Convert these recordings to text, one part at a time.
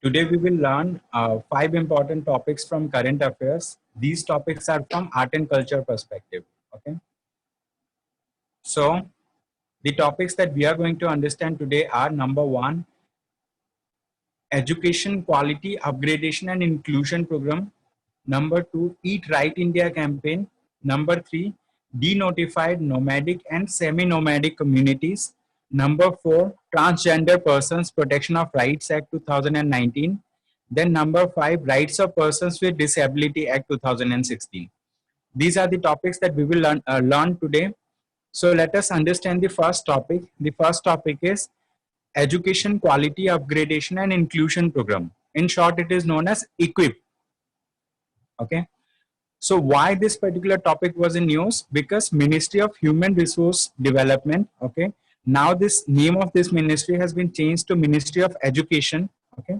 Today we will learn 5 important topics from current affairs. These topics are from art and culture perspective. Okay. So the topics that we are going to understand today are: number one, education quality upgradation and inclusion program; number two, Eat Right India campaign; number three, denotified nomadic and semi-nomadic communities; number four, Transgender Persons Protection of Rights Act 2019; then number five, Rights of Persons with Disability Act 2016. These are the topics that we will learn today. So let us understand the first topic. The first topic is Education Quality Upgradation and Inclusion Program. In short, it is known as EQUIP. Okay. So why this particular topic was in news? Because Ministry of Human Resource Development, okay, now this name of this ministry has been changed to Ministry of Education. Okay.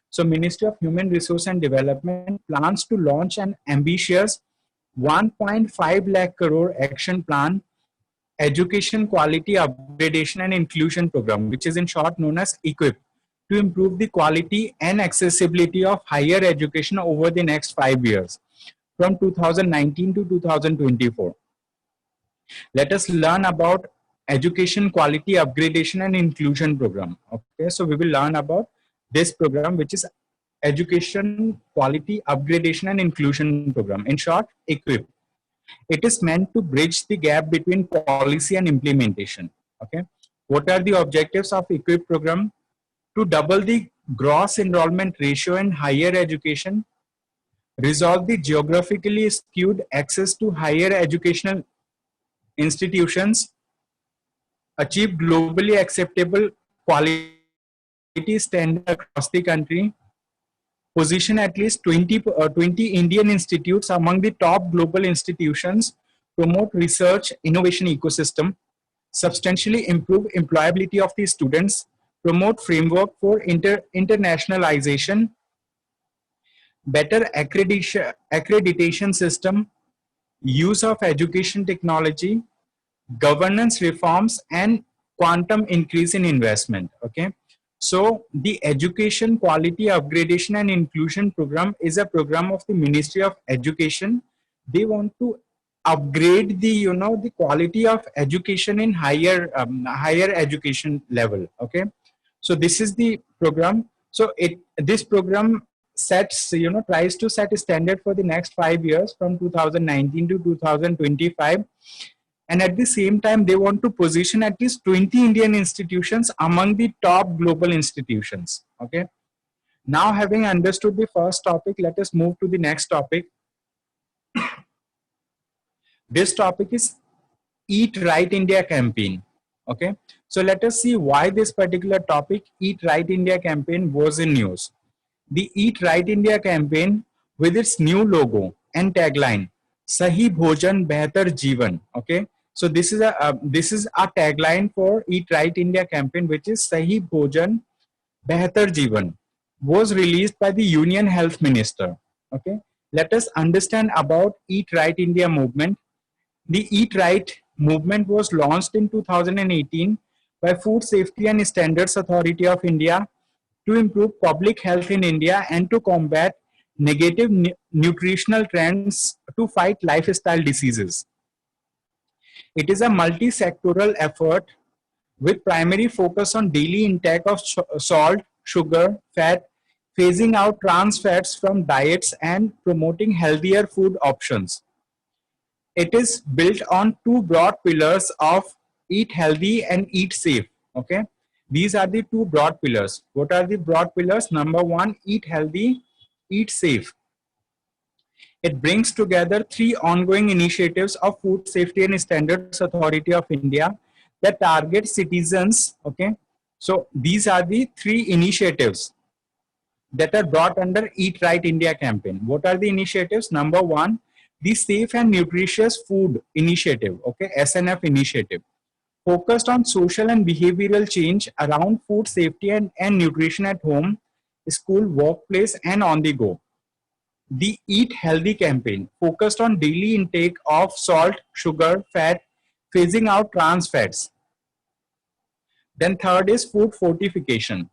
So Ministry of Human Resource and Development plans to launch an ambitious 1.5 lakh crore action plan, Education Quality Upgradation and Inclusion Program, which is in short known as EQUIP, to improve the quality and accessibility of higher education over the next 5 years, from 2019 to 2024. Let us learn about Education Quality Upgradation and Inclusion Program. Okay, so we will learn about this program, which is Education Quality Upgradation and Inclusion Program. In short, EQUIP. It is meant to bridge the gap between policy and implementation. Okay, what are the objectives of EQUIP program? To double the gross enrollment ratio in higher education, resolve the geographically skewed access to higher educational institutions, achieve globally acceptable quality standard across the country, position at least 20 Indian institutes among the top global institutions, promote research innovation ecosystem, substantially improve employability of the students, promote framework for internationalization, better accreditation system, use of education technology, governance reforms, and quantum increase in investment. Okay, so the Education Quality Upgradation and Inclusion Program is a program of the Ministry of Education. They want to upgrade the the quality of education in higher education level. Okay, so this is the program. So this program sets tries to set a standard for the next 5 years, from 2019 to 2025, and at the same time they want to position at least 20 Indian institutions among the top global institutions. Okay, now having understood the first topic, let us move to the next topic. This topic is Eat Right India campaign. Okay, so let us see why this particular topic, Eat Right India campaign, was in news. The Eat Right India campaign, with its new logo and tagline, Sahi Bhojan Behtar Jeevan. Okay, so this is a tagline for Eat Right India campaign, which is Sahi Bhojan Behtar Jeevan, was released by the Union Health Minister. Okay, let us understand about Eat Right India movement. The Eat Right movement was launched in 2018 by Food Safety and Standards Authority of India to improve public health in India and to combat negative nutritional trends to fight lifestyle diseases. It is a multi-sectoral effort with primary focus on daily intake of salt, sugar, fat, phasing out trans fats from diets, and promoting healthier food options. It is built on two broad pillars of eat healthy and eat safe. Okay, these are the two broad pillars. What are the broad pillars? Number one, eat healthy, eat safe. It brings together three ongoing initiatives of Food Safety and Standards Authority of India that target citizens. Okay, so these are the three initiatives that are brought under Eat Right India campaign. What are the initiatives? Number one, the Safe and Nutritious Food Initiative, okay, SNF initiative, focused on social and behavioral change around food safety and nutrition at home, school, workplace, and on the go. The Eat Healthy campaign, focused on daily intake of salt, sugar, fat, phasing out trans fats. Then third is food fortification,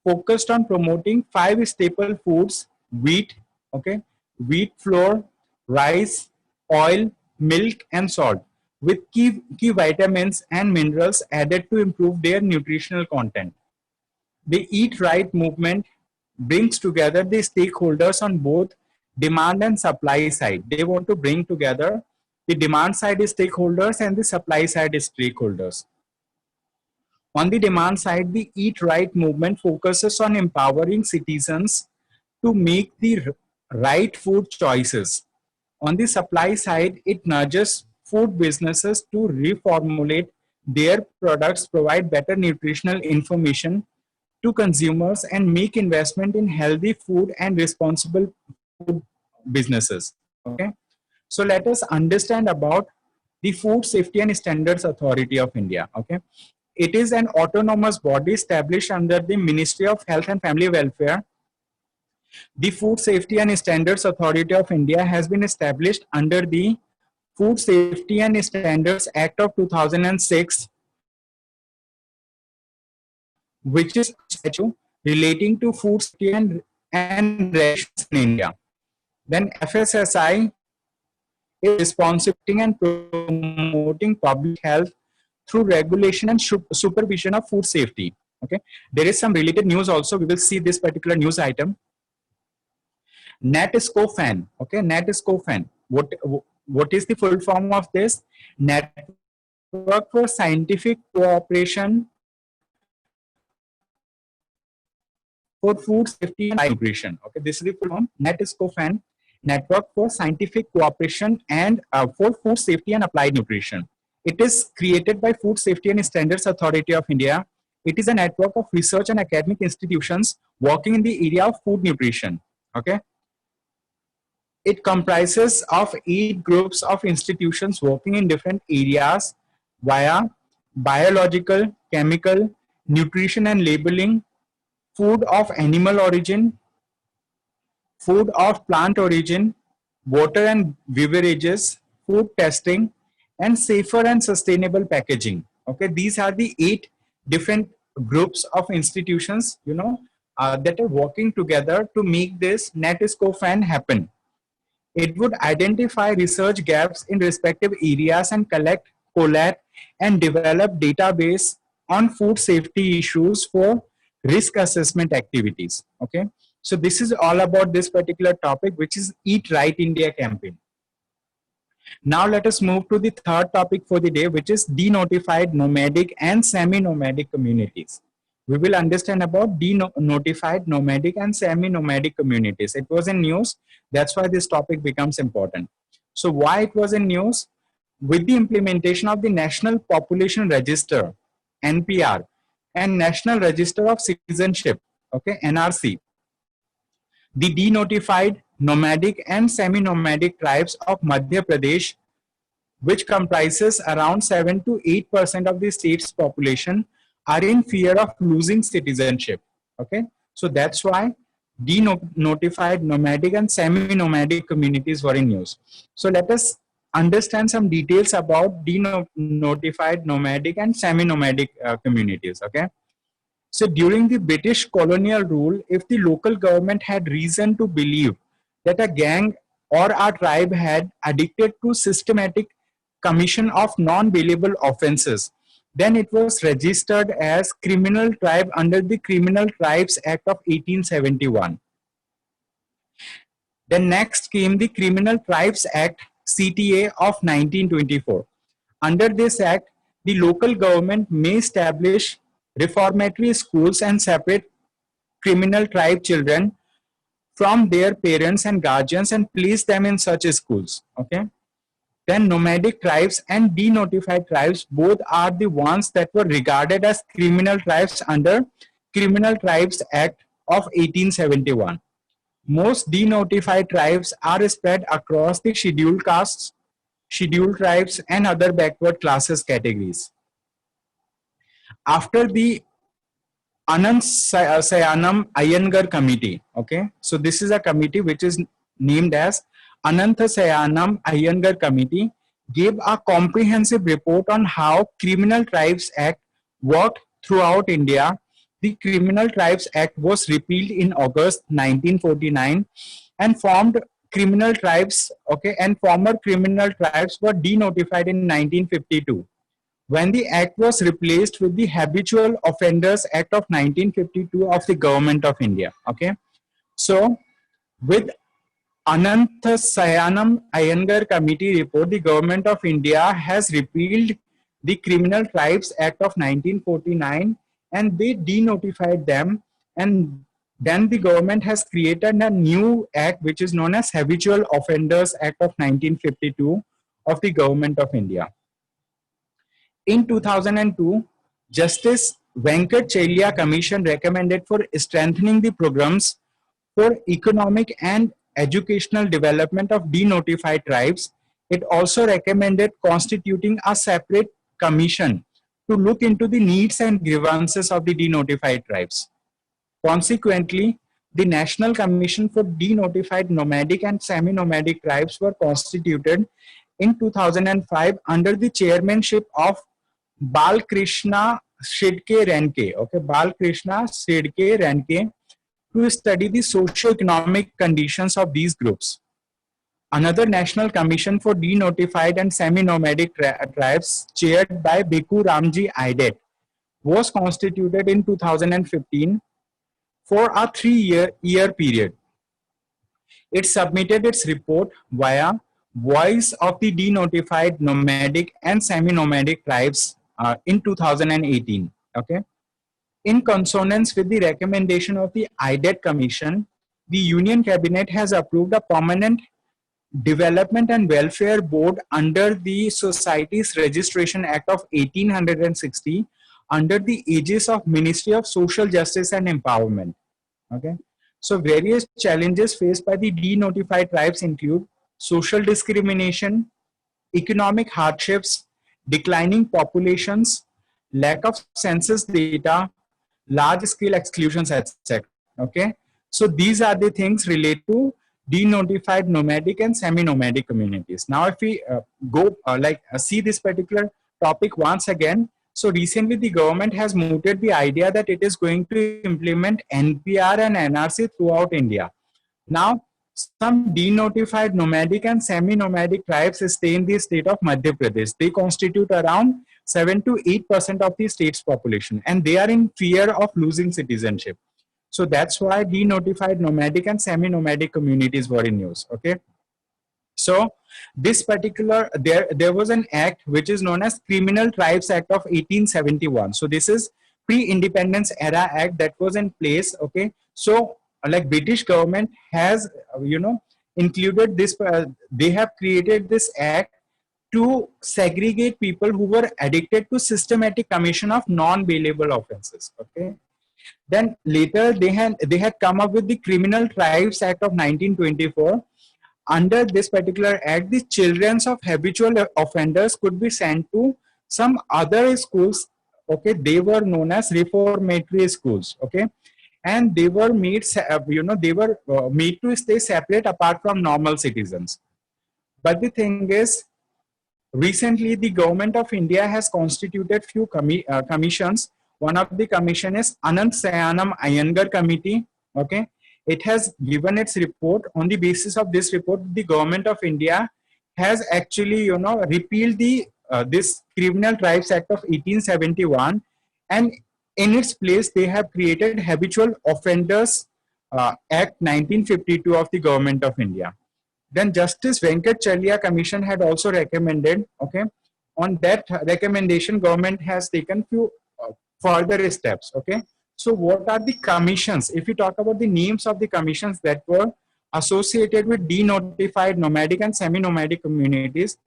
focused on promoting 5 staple foods: wheat, okay, wheat flour, rice, oil, milk, and salt, with key vitamins and minerals added to improve their nutritional content. The Eat Right movement brings together the stakeholders on both demand and supply side. They want to bring together the demand side stakeholders and the supply side stakeholders. On the demand side, the Eat Right movement focuses on empowering citizens to make the right food choices. On the supply side, it nudges food businesses to reformulate their products, provide better nutritional information to consumers, and make investment in healthy food and responsible food businesses. Okay, so let us understand about the Food Safety and Standards Authority of India. Okay, it is an autonomous body established under the Ministry of Health and Family Welfare. The Food Safety and Standards Authority of India has been established under the Food Safety and Standards Act of 2006, which is a statute relating to food safety and regulations in India. Then FSSI is responsible and promoting public health through regulation and supervision of food safety. Okay, there is some related news also. We will see this particular news item. NATSCOFAN. Okay, NATSCOFAN. What is the full form of this? Network for Scientific Cooperation for Food Safety and Nutrition. Okay, this is the full form. NATSCOFAN, Network for Scientific Cooperation and for Food Safety and Applied Nutrition. It is created by Food Safety and Standards Authority of India. It is a network of research and academic institutions working in the area of food nutrition. Okay. It comprises of 8 groups of institutions working in different areas via biological, chemical, nutrition and labeling, food of animal origin, food of plant origin, water and beverages, food testing, and safer and sustainable packaging. Okay, these are the 8 different groups of institutions, that are working together to make this NATSCOFAN happen. It would identify research gaps in respective areas and collect, and develop database on food safety issues for risk assessment activities. Okay, so this is all about this particular topic, which is Eat Right India campaign. Now let us move to the third topic for the day, which is denotified nomadic and semi-nomadic communities. We will understand about denotified nomadic and semi-nomadic communities. It was in news. That's why this topic becomes important. So why it was in news? With the implementation of the National Population Register, NPR, and National Register of Citizenship, okay, NRC, the denotified nomadic and semi-nomadic tribes of Madhya Pradesh, which comprises around 7 to 8% of the state's population, are in fear of losing citizenship. Okay, so that's why denotified nomadic and semi-nomadic communities were in news. So let us understand some details about denotified nomadic and semi-nomadic communities. Okay, so during the British colonial rule, if the local government had reason to believe that a gang or a tribe had addicted to systematic commission of non-bailable offences, then it was registered as criminal tribe under the Criminal Tribes Act of 1871. Then next came the Criminal Tribes Act, CTA, of 1924. Under this act, the local government may establish reformatory schools and separate criminal tribe children from their parents and guardians and place them in such schools. Okay. Then nomadic tribes and denotified tribes both are the ones that were regarded as criminal tribes under Criminal Tribes Act of 1871. Most denotified tribes are spread across the scheduled castes, scheduled tribes, and other backward classes categories. After the Anant Sayanam Iyengar Committee, okay, so this is a committee which is named as Anantha Sayanam Iyengar Committee, gave a comprehensive report on how Criminal Tribes Act worked throughout India. The the Criminal Tribes Act was repealed in August 1949 and formed criminal tribes, okay, and former criminal tribes were denotified in 1952 when the act was replaced with the Habitual Offenders Act of 1952 of the Government of India. Okay, so with Ananthasayanam Iyengar Committee report, the Government of India has repealed the Criminal Tribes Act of 1949 and they denotified them, and then the government has created a new act which is known as Habitual Offenders Act of 1952 of the Government of India. In 2002, Justice Venkat Chelia Commission recommended for strengthening the programs for economic and educational development of denotified tribes. It also recommended constituting a separate commission to look into the needs and grievances of the denotified tribes. Consequently, the National Commission for Denotified Nomadic and Semi-Nomadic Tribes were constituted in 2005 under the chairmanship of Balkrishna Shidke Renke, okay, Balkrishna Shidke Renke, to study the socio-economic conditions of these groups. Another National Commission for Denotified and Semi-Nomadic Tribes, chaired by Bhikkhu Ramji Aidet, was constituted in 2015 for a 3-year period. It submitted its report via Voice of the Denotified Nomadic and Semi-Nomadic Tribes in 2018. Okay. In consonance with the recommendation of the IDET Commission, the Union Cabinet has approved a permanent Development and Welfare Board under the Societies Registration Act of 1860 under the aegis of Ministry of Social Justice and Empowerment. Okay. So various challenges faced by the denotified tribes include social discrimination, economic hardships, declining populations, lack of census data, large-scale exclusions, etc. Okay, so these are the things related to denotified nomadic and semi-nomadic communities. Now, if we see this particular topic once again, so recently the government has mooted the idea that it is going to implement NPR and NRC throughout India. Now, some denotified nomadic and semi-nomadic tribes stay in the state of Madhya Pradesh. They constitute around 7 to 8% of the state's population, and they are in fear of losing citizenship. So that's why denotified nomadic and semi-nomadic communities were in news. Okay. So this particular, there was an act which is known as Criminal Tribes Act of 1871. So this is pre-independence era act that was in place. Okay. So like British government has, included this, they have created this act to segregate people who were addicted to systematic commission of non-bailable offenses. Okay. Then later they had come up with the Criminal Tribes Act of 1924. Under this particular act, the children of habitual offenders could be sent to some other schools. Okay, they were known as reformatory schools. Okay, and they were made, made to stay separate apart from normal citizens. But the thing is, recently the government of India has constituted few commissions. One of the commission is Ananthasayanam Iyengar Committee. Okay, it has given its report. On the basis of this report, the government of India has actually, repealed the this Criminal Tribes Act of 1871, and in its place they have created Habitual Offenders Act 1952 of the government of India. Then Justice Venkat Chelia Commission had also recommended. Okay, on that recommendation, government has taken few further steps. Okay, so what are the commissions? If you talk about the names of the commissions that were associated with denotified nomadic and semi-nomadic communities,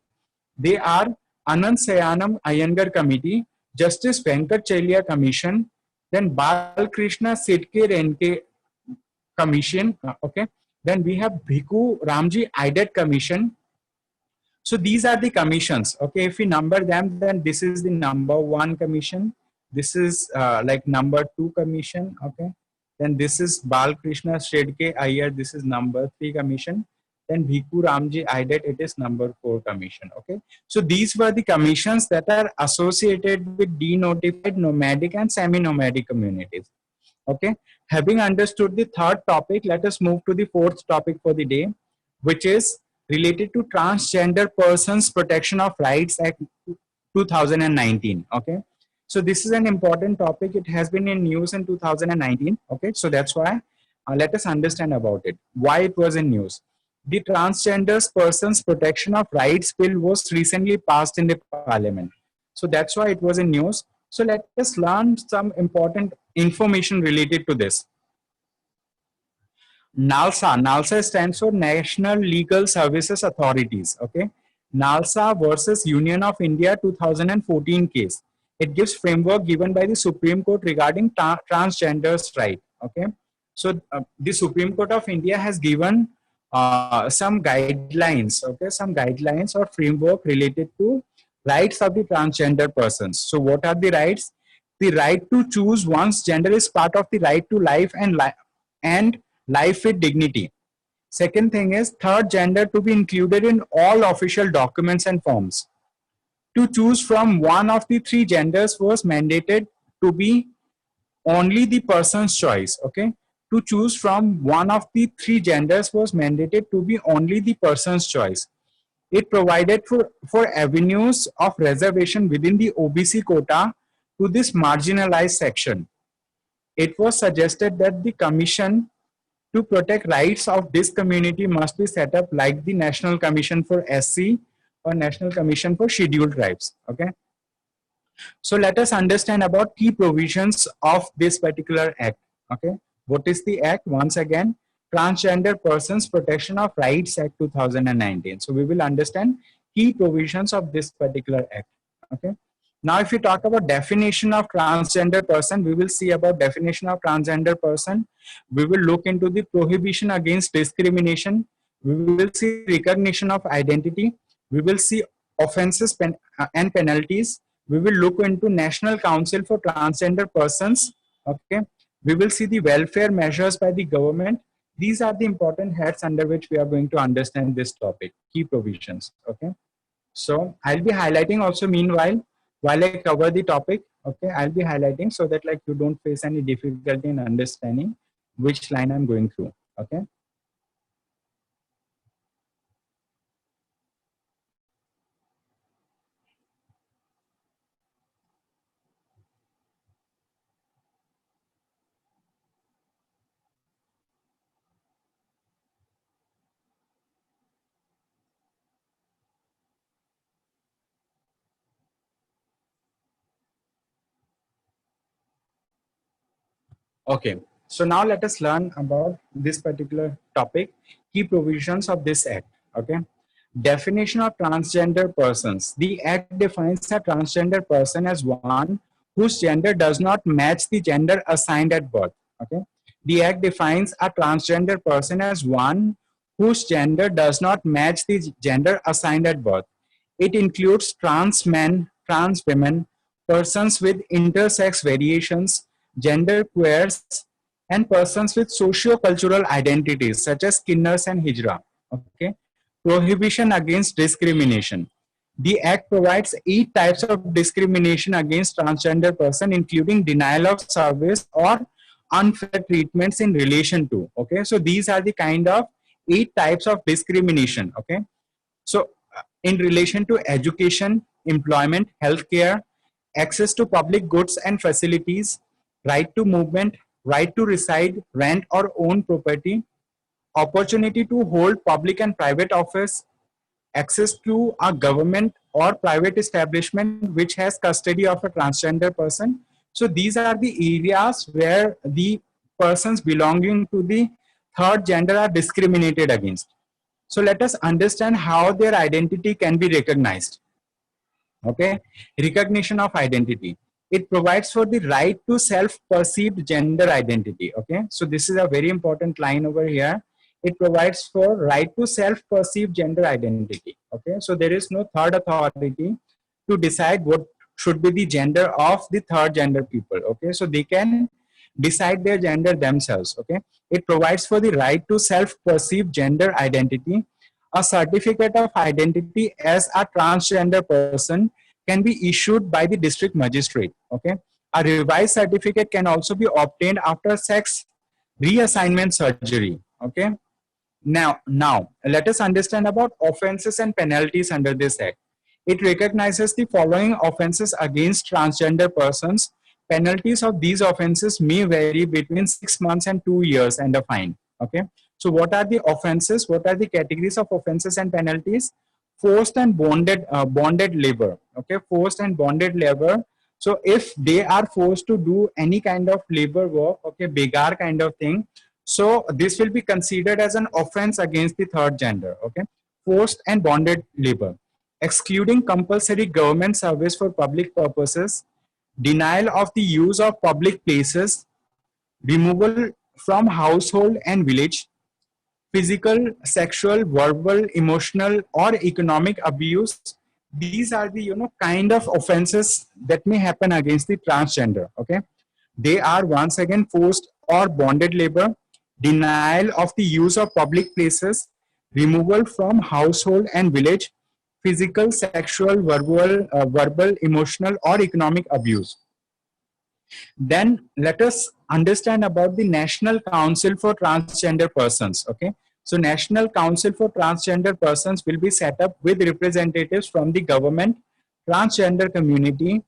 they are Ananthasayanam Iyengar Committee, Justice Venkat Chelia Commission, then Balkrishna Shidke Renke Commission. Okay, then we have Bhikkhu Ramji Aidet Commission. So these are the commissions. Okay, if we number them, then this is the number 1 commission. This is like number 2 commission. Okay, then this is Balkrishna Shidke Iyer. This is number 3 commission. Then Bhikkhu Ramji Aidet, it is number 4 commission. Okay, so these were the commissions that are associated with denotified nomadic and semi-nomadic communities. Okay, having understood the third topic, let us move to the fourth topic for the day, which is related to Transgender Persons Protection of Rights Act 2019. Okay, so this is an important topic. It has been in news in 2019. Okay, so that's why let us understand about it. Why it was in news. The Transgender Persons Protection of Rights Bill was recently passed in the Parliament. So that's why it was in news. So let us learn some important information related to this. NALSA stands for National Legal Services Authorities. Okay, NALSA versus Union of India 2014 case. It gives framework given by the Supreme Court regarding transgenders' right. Okay, so the Supreme Court of India has given some guidelines. Okay, some guidelines or framework related to rights of the transgender persons. So what are the rights? The right to choose one's gender is part of the right to life and life with dignity. Second thing is third gender to be included in all official documents and forms. To choose from one of the three genders was mandated to be only the person's choice. Okay, to choose from one of the three genders was mandated to be only the person's choice. It provided for avenues of reservation within the OBC quota to this marginalized section. It was suggested that the commission to protect rights of this community must be set up like the National Commission for SC or National Commission for Scheduled Tribes. Okay, so let us understand about key provisions of this particular act. Okay, what is the act? Once again, Transgender Persons Protection of Rights Act 2019. So we will understand key provisions of this particular act. Okay, now if we talk about definition of transgender person, we will see about definition of transgender person. We will look into the prohibition against discrimination. We will see recognition of identity. We will see offenses and penalties. We will look into National Council for Transgender Persons. Okay, we will see the welfare measures by the government. These are the important heads under which we are going to understand this topic, key provisions. Okay, so I'll be highlighting also meanwhile while I cover the topic. Okay, I'll be highlighting so that like you don't face any difficulty in understanding which line I'm going through. Okay. Okay, so now let us learn about this particular topic, key provisions of this act. Okay, definition of transgender persons. The act defines a transgender person as one whose gender does not match the gender assigned at birth. Okay, the act defines a transgender person as one whose gender does not match the gender assigned at birth. It includes trans men, trans women, persons with intersex variations, gender queers, and persons with socio-cultural identities such as Skinners and Hijra. Okay. Prohibition against discrimination. The Act provides 8 types of discrimination against transgender person, including denial of service or unfair treatments in relation to. Okay, so these are the kind of 8 types of discrimination. Okay, so in relation to education, employment, healthcare, access to public goods and facilities, right to movement, right to reside, rent or own property, opportunity to hold public and private office, access to a government or private establishment which has custody of a transgender person. So these are the areas where the persons belonging to the third gender are discriminated against. So let us understand how their identity can be recognized. Okay, recognition of identity. It provides for the right to self-perceived gender identity. Okay, so this is a very important line over here. It provides for right to self-perceived gender identity. Okay, so there is no third authority to decide what should be the gender of the third gender people. Okay, so they can decide their gender themselves. Okay, it provides for the right to self-perceived gender identity. A certificate of identity as a transgender person can be issued by the district magistrate. Okay, A revised certificate can also be obtained after sex reassignment surgery. Okay. Now let us understand about offenses and penalties under this act. It recognizes the following offenses against transgender persons. Penalties of these offenses may vary between 6 months and 2 years and a fine. Okay. So what are the offenses? What are the categories of offenses and penalties? Forced and bonded labor. Okay. Forced and bonded labor. So if they are forced to do any kind of labor work, okay, begar kind of thing, so this will be considered as an offense against the third gender. Okay. Forced and bonded labor. Excluding compulsory government service for public purposes, denial of the use of public places, removal from household and village, physical, sexual, verbal, emotional, or economic abuse. These are the kind of offenses that may happen against the transgender. Okay, they are once again forced or bonded labor, denial of the use of public places, removal from household and village, physical, sexual, verbal, emotional, or economic abuse. Then let us understand about the National Council for Transgender Persons. Okay, so National Council for Transgender Persons will be set up with representatives from the government, transgender community,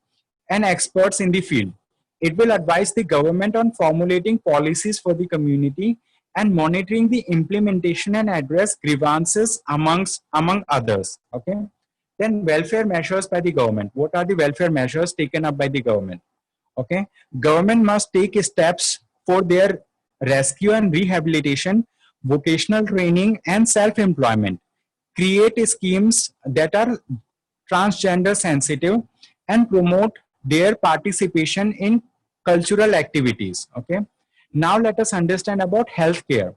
and experts in the field. It will advise the government on formulating policies for the community and monitoring the implementation and address grievances among others. Okay. Then welfare measures by the government. What are the welfare measures taken up by the government? Okay, government must take steps for their rescue and rehabilitation, vocational training, and self-employment. Create schemes that are transgender sensitive and promote their participation in cultural activities. Okay, now let us understand about healthcare.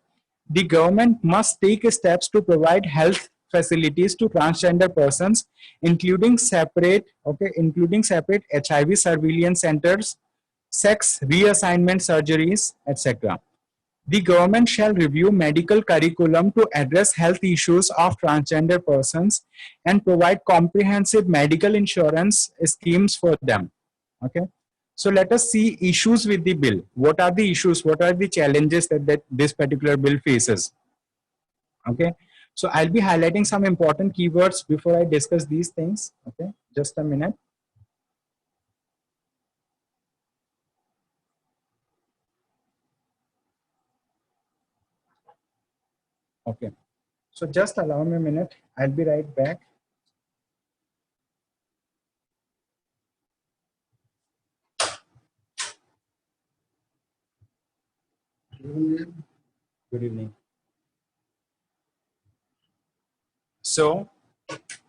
The government must take steps to provide health facilities to transgender persons, including separate HIV surveillance centers, sex reassignment surgeries, etc. The government shall review medical curriculum to address health issues of transgender persons and provide comprehensive medical insurance schemes for them. Okay. So let us see issues with the bill. What are the issues? What are the challenges that this particular bill faces? Okay. So I'll be highlighting some important keywords before I discuss these things. Okay. Just a minute. Okay. So just allow me a minute. I'll be right back. Good evening. So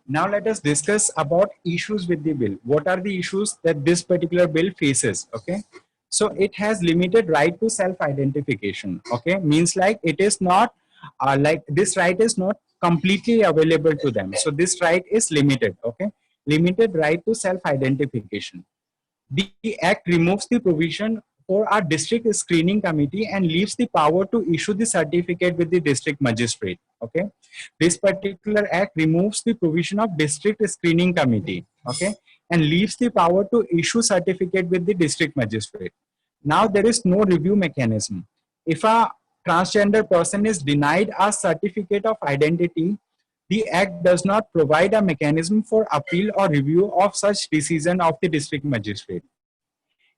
now let us discuss about issues with the bill. What are the issues that this particular bill faces? Okay. So it has limited right to self-identification. Okay. Means like it is not like this right is not completely available to them. So this right is limited. Okay. Limited right to self-identification. The Act removes the provision for our district screening committee and leaves the power to issue the certificate with the district magistrate. Okay, this particular act removes the provision of district screening committee. Okay, and leaves the power to issue certificate with the district magistrate. Now there is no review mechanism. If a transgender person is denied a certificate of identity, the Act does not provide a mechanism for appeal or review of such decision of the district magistrate.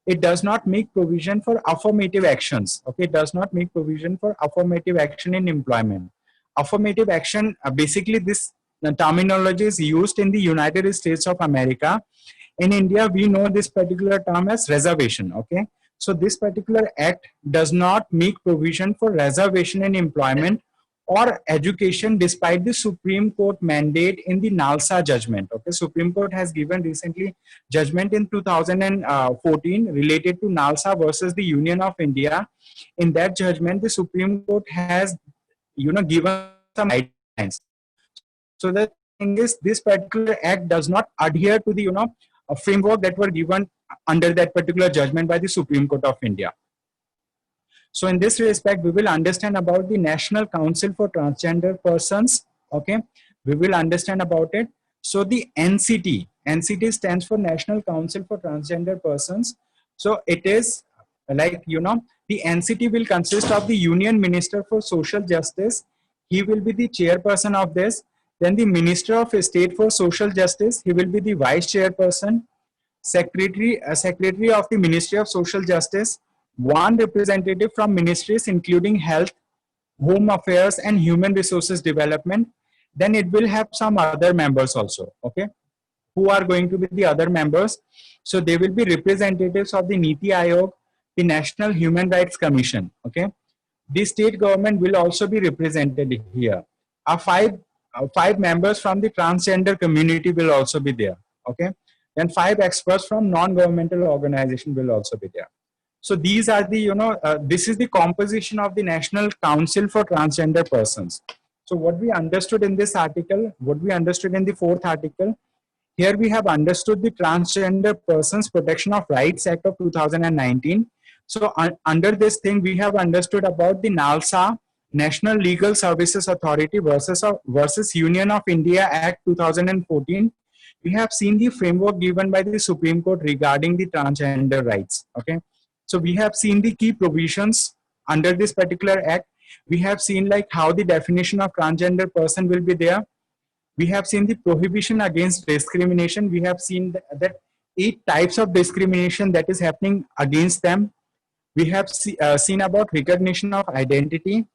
It does not make provision for affirmative actions. Okay, it does not make provision for affirmative action in employment. Affirmative action, basically this terminology is used in the United States of America. In India, we know this particular term as reservation. Okay, so this particular act does not make provision for reservation in employment or education despite the Supreme Court mandate in the NALSA judgment. Okay, Supreme Court has given recently judgment in 2014 related to NALSA versus the Union of India. In that judgment, the Supreme Court has given some guidelines. So the thing is, this particular act does not adhere to the a framework that were given under that particular judgment by the Supreme Court of India. So in this respect, we will understand about the National Council for Transgender Persons. Okay, we will understand about it. So the NCT stands for National Council for Transgender Persons. So it is like, you know, the NCT will consist of the Union Minister for Social Justice. He will be the chairperson of this. Then the Minister of State for Social Justice, he will be the vice chairperson. Secretary of the Ministry of Social Justice, one representative from ministries including Health, Home Affairs and Human Resources Development. Then it will have some other members also, okay, who are going to be the other members. So they will be representatives of the Niti Aayog, the National Human Rights Commission, okay. The state government will also be represented here. Five members from the transgender community will also be there, okay. Then 5 experts from non-governmental organization will also be there. So these are the, you know, this is the composition of the National Council for Transgender Persons. So what we understood in this article, what we understood in the 4th article, here we have understood the Transgender Persons Protection of Rights Act of 2019. So under this thing, we have understood about the NALSA, National Legal Services Authority versus Union of India Act 2014. We have seen the framework given by the Supreme Court regarding the transgender rights, okay. So we have seen the key provisions under this particular act. We have seen like how the definition of transgender person will be there. We have seen the prohibition against discrimination. We have seen that 8 types of discrimination that is happening against them. We have seen about recognition of identity,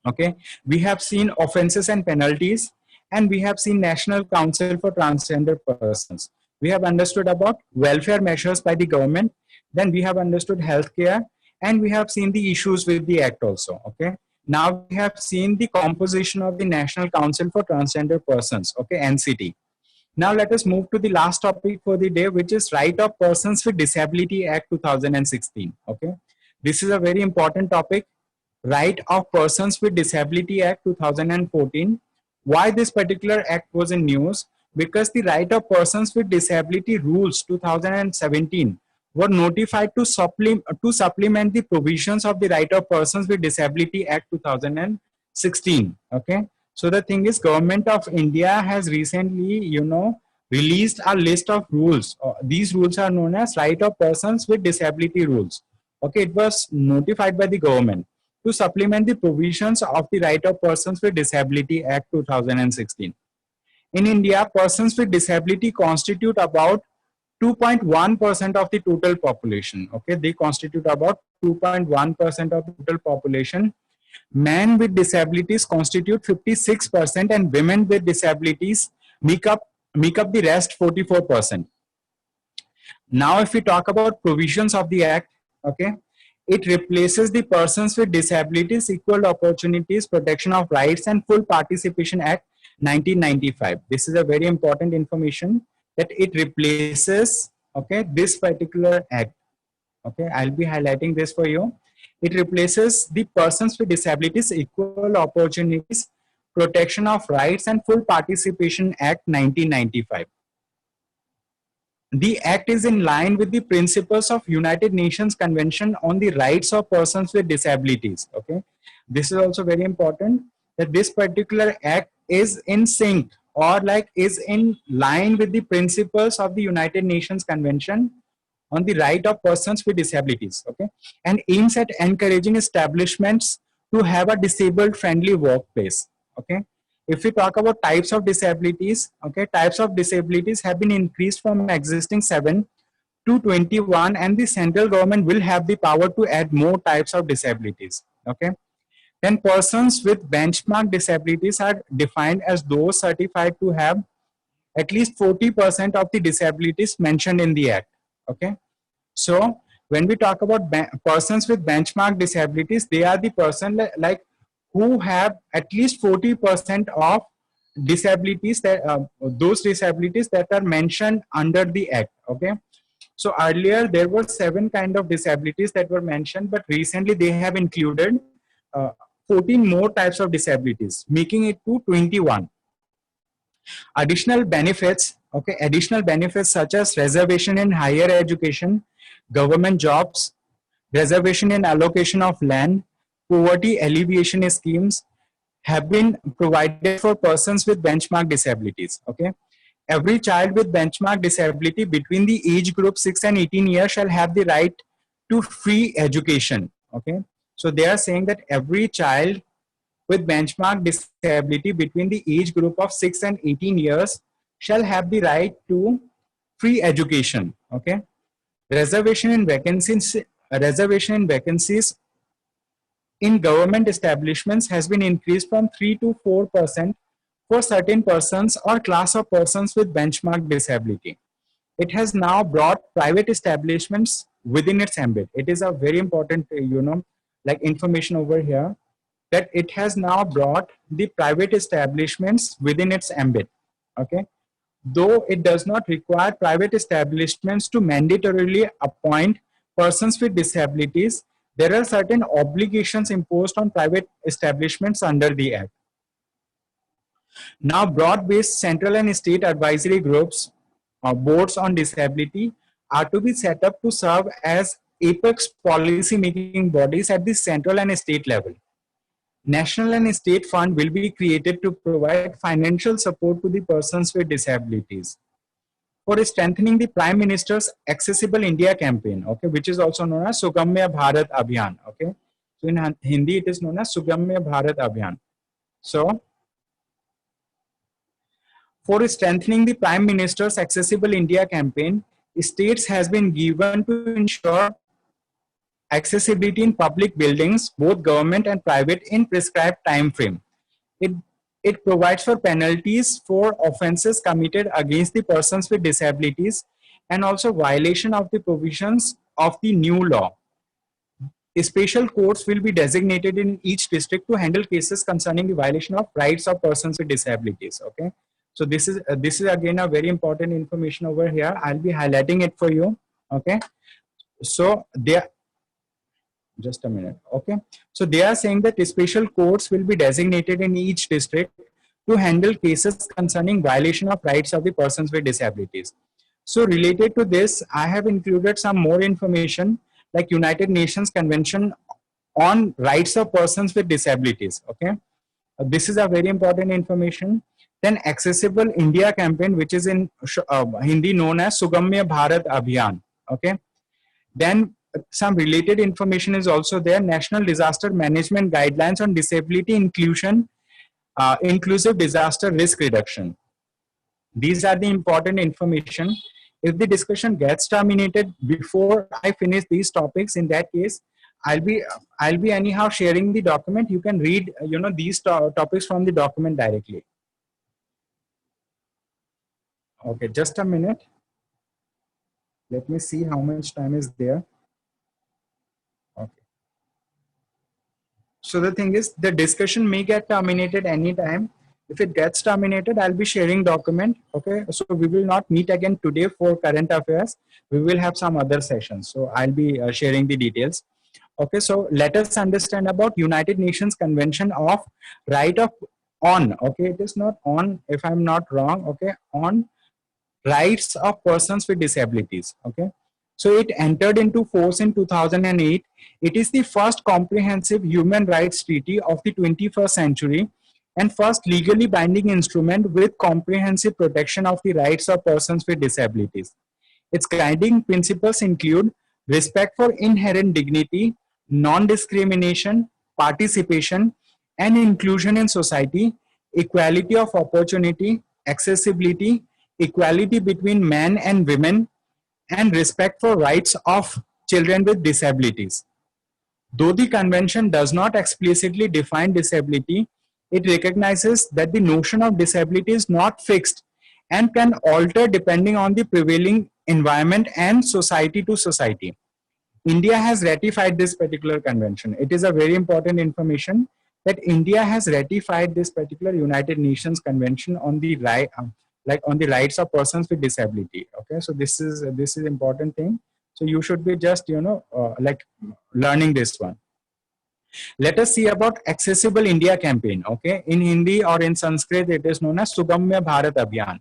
okay. We have seen offenses and penalties, and we have seen National Council for Transgender Persons. We have understood about welfare measures by the government. Then we have understood healthcare, and we have seen the issues with the act also, okay. Now we have seen the composition of the National Council for Transgender Persons, okay, NCT. Now let us move to the last topic for the day, which is Right of Persons with Disability Act 2016, okay. This is a very important topic, Right of Persons with Disability Act 2014. Why this particular act was in news? Because the Right of Persons with Disability Rules 2017 were notified to supplement the provisions of the Right of Persons with Disability Act 2016, okay. So the thing is, Government of India has recently, you know, released a list of rules. These rules are known as Right of Persons with Disability Rules, okay. It was notified by the government to supplement the provisions of the Right of Persons with Disability Act 2016. In India, persons with disability constitute about 2.1% of the total population, okay. They constitute about 2.1% of the total population. Men with disabilities constitute 56%, and women with disabilities make up the rest 44%. Now if we talk about provisions of the act, okay, it replaces the Persons with Disabilities, Equal Opportunities, Protection of Rights and Full Participation Act 1995. This is a very important information, that it replaces, okay, this particular act, okay. I'll be highlighting this for you. It replaces the Persons with Disabilities, Equal Opportunities, Protection of Rights and Full Participation Act 1995. The act is in line with the principles of United Nations Convention on the Rights of Persons with Disabilities, okay. This is also very important, that this particular act is in sync, or like is in line with the principles of the United Nations Convention on the Right of Persons with Disabilities, okay, and aims at encouraging establishments to have a disabled friendly workplace, okay. If we talk about types of disabilities, okay, types of disabilities have been increased from existing 7 to 21, and the central government will have the power to add more types of disabilities, okay. Then persons with benchmark disabilities are defined as those certified to have at least 40% of the disabilities mentioned in the act, okay. So when we talk about persons with benchmark disabilities, they are the person like who have at least 40% of disabilities, that those disabilities that are mentioned under the act, okay. So earlier there were 7 kind of disabilities that were mentioned, but recently they have included 14 more types of disabilities, making it to 21. Additional benefits, okay, additional benefits such as reservation in higher education, government jobs, reservation in allocation of land, poverty alleviation schemes have been provided for persons with benchmark disabilities, okay. every child with benchmark disability between the age group 6 and 18 years shall have the right to free education. Okay, so they are saying that every child with benchmark disability between the age group of 6 and 18 years shall have the right to free education. Okay, reservation in vacancies in government establishments has been increased from 3 to 4% for certain persons or class of persons with benchmark disability. It has now brought private establishments within its ambit. It is a very important, like information over here, that it has now brought the private establishments within its ambit. Okay, though it does not require private establishments to mandatorily appoint persons with disabilities, there are certain obligations imposed on private establishments under the Act. Now, broad-based central and state advisory groups or boards on disability are to be set up to serve as apex policy-making bodies at the central and state level. National and state fund will be created to provide financial support to the persons with disabilities. For strengthening the Prime Minister's Accessible India campaign, okay, which is also known as Sugamya Bharat Abhiyan. Okay, so in Hindi it is known as Sugamya Bharat Abhiyan. So, for strengthening the Prime Minister's Accessible India campaign, states has been given to ensure accessibility in public buildings, both government and private, in prescribed time frame. It provides for penalties for offences committed against the persons with disabilities and also violation of the provisions of the new law. Special courts will be designated in each district to handle cases concerning the violation of rights of persons with disabilities. Okay, so this is again a very important information over here. I'll be highlighting it for you. Okay, so there. Just a minute. Okay, so they are saying that special courts will be designated in each district to handle cases concerning violation of rights of the persons with disabilities. So related to this, I have included some more information like United Nations Convention on Rights of Persons with Disabilities. Okay, this is a very important information. Then Accessible India campaign, which is in Hindi known as Sugamya Bharat Abhiyan. Okay, then some related information is also there. National Disaster Management Guidelines on Disability Inclusion, Inclusive Disaster Risk Reduction. These are the important information. If the discussion gets terminated before I finish these topics, in that case, I'll be anyhow sharing the document. You can read, these topics from the document directly. Okay, just a minute. Let me see how much time is there. Okay. So the thing is, the discussion may get terminated anytime. If it gets terminated, I'll be sharing document. Okay, so we will not meet again today for current affairs. We will have some other sessions. So I'll be sharing the details. Okay, so let us understand about United Nations Convention of Right of on. Okay, it is not on, if I'm not wrong. Okay, on rights of persons with disabilities. Okay, so it entered into force in 2008. It is the first comprehensive human rights treaty of the 21st century and first legally binding instrument with comprehensive protection of the rights of persons with disabilities. Its guiding principles include respect for inherent dignity, non-discrimination, participation, and inclusion in society, equality of opportunity, accessibility, equality between men and women, and respect for rights of children with disabilities. Though the convention does not explicitly define disability, it recognizes that the notion of disability is not fixed and can alter depending on the prevailing environment and society to society. India has ratified this particular convention. It is a very important information that India has ratified this particular United Nations Convention on the right, on the rights of persons with disability. Okay, so this is important thing. So you should be just learning this one. Let us see about Accessible India campaign. Okay, in Hindi or in Sanskrit, it is known as Sugamya Bharat Abhiyan.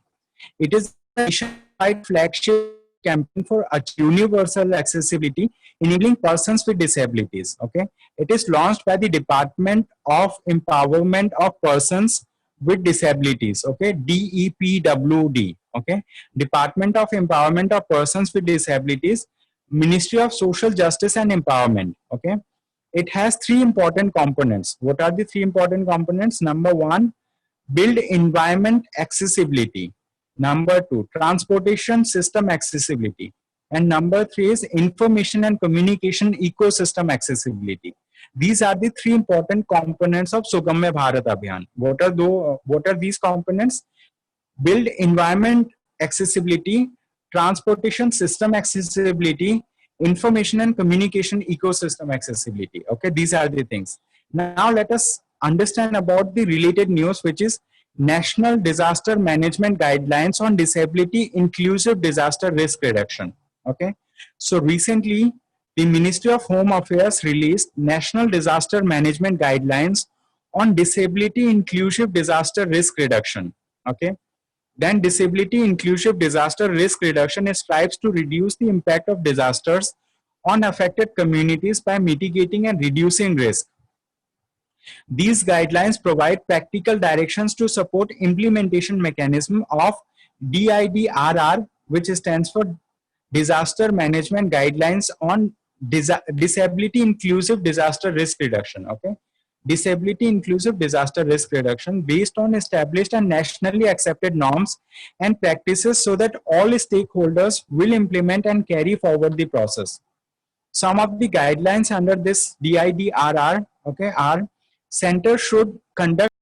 It is a nationwide flagship campaign for universal accessibility, enabling persons with disabilities. Okay, it is launched by the Department of Empowerment of Persons with Disabilities, okay, DEPWD, okay, Department of Empowerment of Persons with Disabilities, Ministry of Social Justice and Empowerment, okay. It has three important components. What are the three important components? Number one, build environment accessibility. Number two, transportation system accessibility. And number three is information and communication ecosystem accessibility. These are the three important components of Sugamya Bharat Abhiyan. What are these components? Build environment accessibility, transportation system accessibility, information and communication ecosystem accessibility. Okay, these are the things. Now let us understand about the related news, which is National Disaster Management Guidelines on Disability Inclusive Disaster Risk Reduction. Okay, so recently the Ministry of Home Affairs released National Disaster Management Guidelines on Disability Inclusive Disaster Risk Reduction. Okay, then disability inclusive disaster risk reduction strives to reduce the impact of disasters on affected communities by mitigating and reducing risk. These guidelines provide practical directions to support implementation mechanism of DIDRR, which stands for Disaster Management Guidelines on Disability Inclusive Disaster Risk Reduction. Okay, disability inclusive disaster risk reduction based on established and nationally accepted norms and practices, so that all stakeholders will implement and carry forward the process. Some of the guidelines under this DIDRR, okay, are: center should conduct